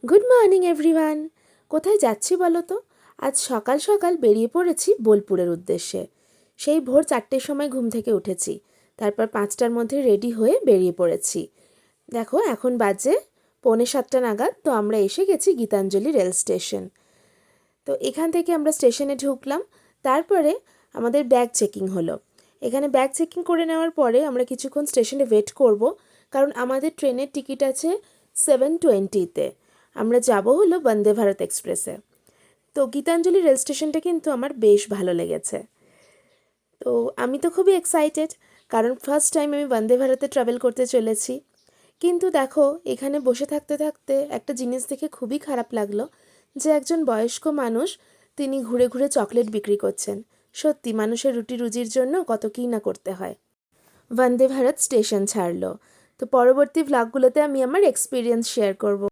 Good morning everyone. কোথায় যাচ্ছি বলো তো? আজ সকাল সকাল বেরিয়ে পড়েছি বোলপুরের উদ্দেশ্যে। সেই ভোর 4টের সময় ঘুম থেকে উঠেছি, তারপর 5টার মধ্যে রেডি হয়ে বেরিয়ে পড়েছি। দেখো এখন বাজে 6:45 নাগাদ, তো আমরা এসে গেছি গীতাঞ্জলি রেল স্টেশন। তো এখান থেকে আমরা স্টেশনে ঢুকলাম, তারপরে আমাদের ব্যাগ চেকিং হলো। এখানে ব্যাগ চেকিং করে নেওয়ার পরে আমরা কিছুক্ষণ স্টেশনে ওয়েট করব, কারণ আমাদের ট্রেনের টিকিট আছে 7:20-তে। আমরা যাব হলো বন্দে ভারত এক্সপ্রেসে। তো গীতাঞ্জলি রেল স্টেশনটা কিন্তু আমার বেশ ভালো লেগেছে। তো আমি তো খুবই এক্সাইটেড, কারণ ফার্স্ট টাইম আমি বন্দে ভারতে ট্রাভেল করতে চলেছি। কিন্তু দেখো এখানে বসে থাকতে থাকতে একটা জিনিস দেখে খুবই খারাপ লাগলো, যে একজন বয়স্ক মানুষ তিনি ঘুরে ঘুরে চকলেট বিক্রি করছেন। সত্যি মানুষের রুটি রুজির জন্য কত কী না করতে হয়। বন্দে ভারত স্টেশন ছাড়লো, তো পরবর্তী ভ্লগগুলোতে আমি আমার এক্সপিরিয়েন্স শেয়ার করব।